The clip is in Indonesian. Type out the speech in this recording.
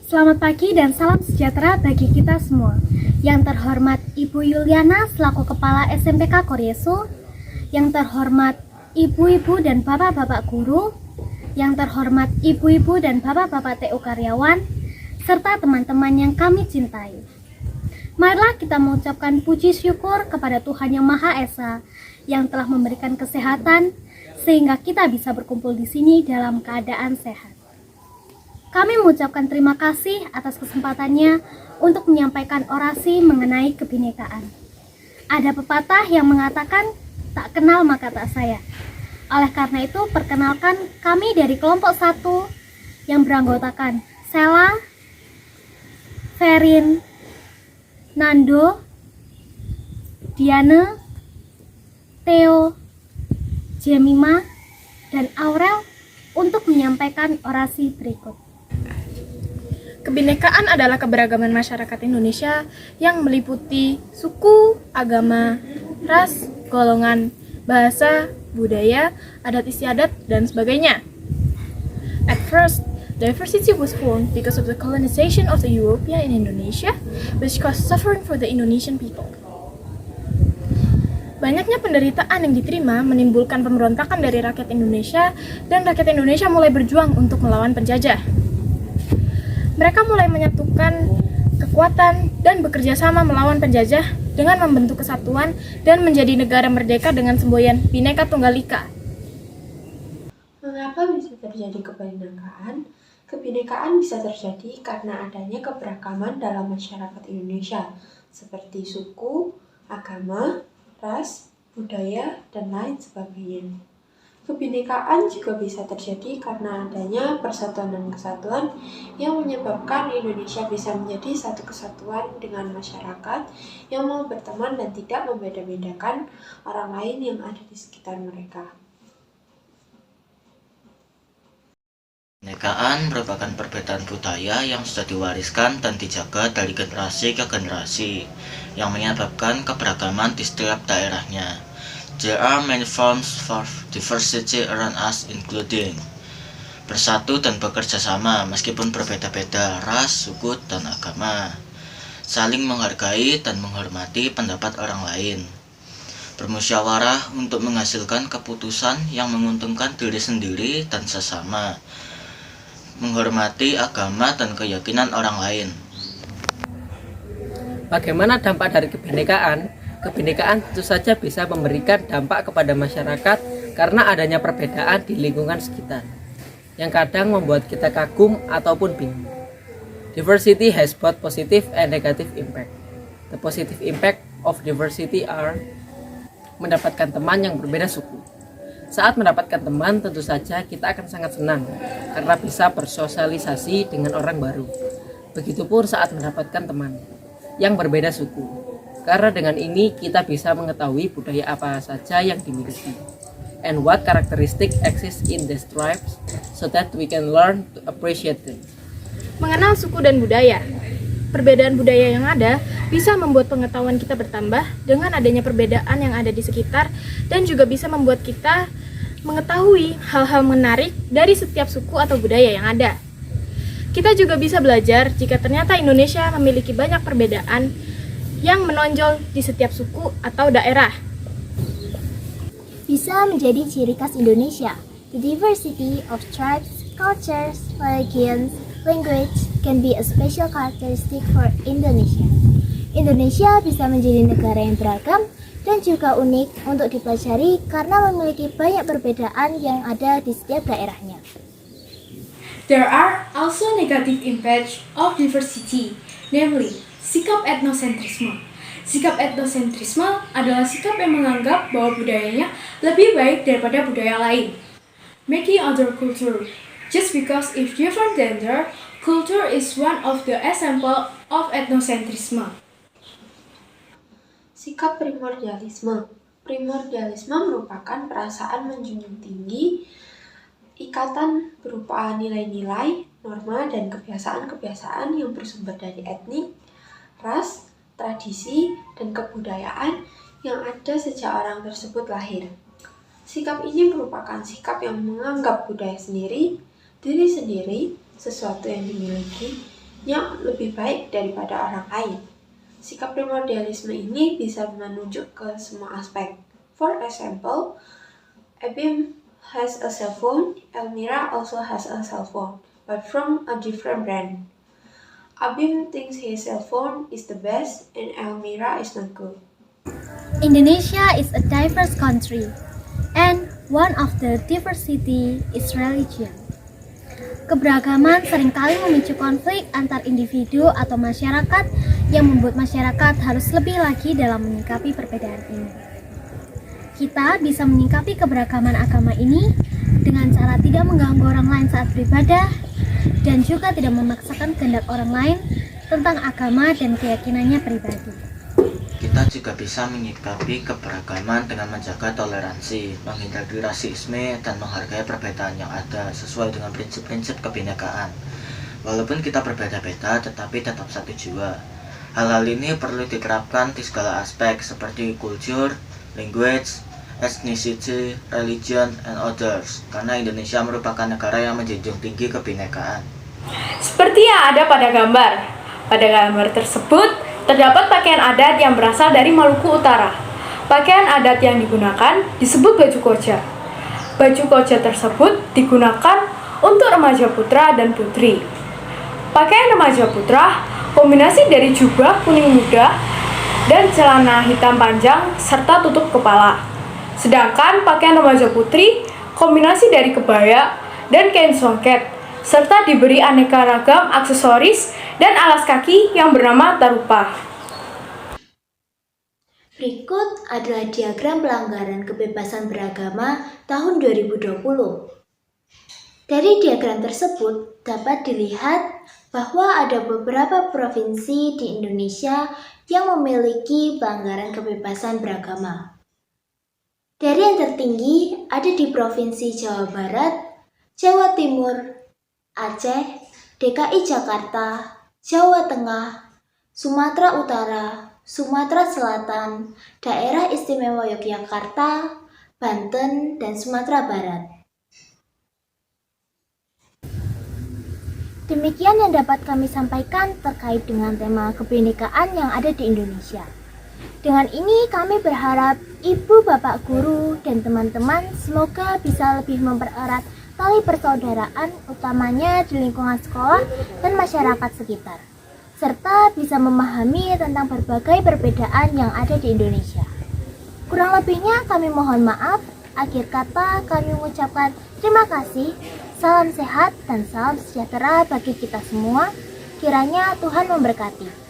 Selamat pagi dan salam sejahtera bagi kita semua. Yang terhormat Ibu Yuliana selaku Kepala SMPK Koryeso, yang terhormat Ibu-ibu dan Bapak-bapak guru, yang terhormat Ibu-ibu dan Bapak-bapak TU karyawan, serta teman-teman yang kami cintai. Marilah kita mengucapkan puji syukur kepada Tuhan Yang Maha Esa yang telah memberikan kesehatan sehingga kita bisa berkumpul di sini dalam keadaan sehat. Kami mengucapkan terima kasih atas kesempatannya untuk menyampaikan orasi mengenai kebinekaan. Ada pepatah yang mengatakan, tak kenal maka tak sayang. Oleh karena itu, perkenalkan kami dari kelompok 1 yang beranggotakan Sela, Ferin, Nando, Diana, Theo, Jemima, dan Aurel untuk menyampaikan orasi berikut. Kebinekaan adalah keberagaman masyarakat Indonesia yang meliputi suku, agama, ras, golongan, bahasa, budaya, adat istiadat, dan sebagainya. At first, diversity was formed because of the colonization of the European in Indonesia, which caused suffering for the Indonesian people. Banyaknya penderitaan yang diterima menimbulkan pemberontakan dari rakyat Indonesia, dan rakyat Indonesia mulai berjuang untuk melawan penjajah. Mereka mulai menyatukan kekuatan dan bekerja sama melawan penjajah dengan membentuk kesatuan dan menjadi negara merdeka dengan semboyan Bhinneka Tunggal Ika. Mengapa bisa terjadi kebinekaan? Kebinekaan bisa terjadi karena adanya keberagaman dalam masyarakat Indonesia, seperti suku, agama, ras, budaya, dan lain sebagainya. Kebinekaan juga bisa terjadi karena adanya persatuan dan kesatuan yang menyebabkan Indonesia bisa menjadi satu kesatuan dengan masyarakat yang mau berteman dan tidak membeda-bedakan orang lain yang ada di sekitar mereka. Kebinekaan merupakan perbedaan budaya yang sudah diwariskan dan dijaga dari generasi ke generasi, yang menyebabkan keberagaman di setiap daerahnya. There are many forms for diversity around us, including bersatu dan bekerja sama meskipun berbeda-beda ras, suku, dan agama, saling menghargai dan menghormati pendapat orang lain, bermusyawarah untuk menghasilkan keputusan yang menguntungkan diri sendiri dan sesama, menghormati agama dan keyakinan orang lain. Bagaimana dampak dari kebinekaan? Kebinekaan tentu saja bisa memberikan dampak kepada masyarakat karena adanya perbedaan di lingkungan sekitar, yang kadang membuat kita kagum ataupun bingung. Diversity has both positive and negative impact. The positive impact of diversity are mendapatkan teman yang berbeda suku. Saat mendapatkan teman, tentu saja kita akan sangat senang karena bisa bersosialisasi dengan orang baru. Begitupun saat mendapatkan teman yang berbeda suku. Karena dengan ini kita bisa mengetahui budaya apa saja yang dimiliki and what characteristic exist in these tribes so that we can learn to appreciate them. Mengenal suku dan budaya. Perbedaan budaya yang ada bisa membuat pengetahuan kita bertambah dengan adanya perbedaan yang ada di sekitar, dan juga bisa membuat kita mengetahui hal-hal menarik dari setiap suku atau budaya yang ada. Kita juga bisa belajar jika ternyata Indonesia memiliki banyak perbedaan yang menonjol di setiap suku atau daerah. Bisa menjadi ciri khas Indonesia. The diversity of tribes, cultures, religions, language can be a special characteristic for Indonesia. Indonesia bisa menjadi negara yang beragam dan juga unik untuk dipelajari karena memiliki banyak perbedaan yang ada di setiap daerahnya. There are also negative impacts of diversity, namely sikap etnosentrisme. Sikap etnosentrisme adalah sikap yang menganggap bahwa budayanya lebih baik daripada budaya lain. Making other culture. Just because if different than their culture is one of the example of etnosentrisme. Sikap primordialisme. Primordialisme merupakan perasaan menjunjung tinggi ikatan berupa nilai-nilai, norma, dan kebiasaan-kebiasaan yang bersumber dari etnik, ras, tradisi, dan kebudayaan yang ada sejak orang tersebut lahir. Sikap ini merupakan sikap yang menganggap budaya sendiri, diri sendiri, sesuatu yang dimiliki, yang lebih baik daripada orang lain. Sikap primordialisme ini bisa menunjuk ke semua aspek. For example, Abim has a cell phone, Elmira also has a cell phone, but from a different brand. Abim thinks his cell phone is the best and Elmira is not good. Indonesia is a diverse country, and one of the diversity is religion. Keberagaman seringkali memicu konflik antar individu atau masyarakat yang membuat masyarakat harus lebih lagi dalam menyikapi perbedaan ini. Kita bisa menyikapi keberagaman agama ini dengan cara tidak mengganggu orang lain saat beribadah dan juga tidak memaksakan kehendak orang lain tentang agama dan keyakinannya pribadi. Kita juga bisa menyikapi keberagaman dengan menjaga toleransi, menghindari rasisme, dan menghargai perbedaan yang ada sesuai dengan prinsip-prinsip kebinekaan. Walaupun kita berbeda-beda, tetapi tetap satu jiwa. Hal-hal ini perlu diterapkan di segala aspek seperti culture, language, ethnicity, religion, and others, karena Indonesia merupakan negara yang menjunjung tinggi kebinekaan. Seperti yang ada pada gambar. Pada gambar tersebut, terdapat pakaian adat yang berasal dari Maluku Utara. Pakaian adat yang digunakan disebut baju koja. Baju koja tersebut digunakan untuk remaja putra dan putri. Pakaian remaja putra kombinasi dari jubah kuning muda dan celana hitam panjang serta tutup kepala. Sedangkan pakaian remaja putri kombinasi dari kebaya dan kain songket serta diberi aneka ragam aksesoris dan alas kaki yang bernama tarupa. Berikut adalah diagram pelanggaran kebebasan beragama tahun 2020. Dari diagram tersebut dapat dilihat bahwa ada beberapa provinsi di Indonesia yang memiliki pelanggaran kebebasan beragama. Dari yang tertinggi ada di Provinsi Jawa Barat, Jawa Timur, Aceh, DKI Jakarta, Jawa Tengah, Sumatera Utara, Sumatera Selatan, Daerah Istimewa Yogyakarta, Banten, dan Sumatera Barat. Demikian yang dapat kami sampaikan terkait dengan tema kebinekaan yang ada di Indonesia. Dengan ini kami berharap ibu, bapak guru, dan teman-teman semoga bisa lebih mempererat tali persaudaraan utamanya di lingkungan sekolah dan masyarakat sekitar, serta bisa memahami tentang berbagai perbedaan yang ada di Indonesia. Kurang lebihnya kami mohon maaf. Akhir kata kami mengucapkan terima kasih. Salam sehat dan salam sejahtera bagi kita semua. Kiranya Tuhan memberkati.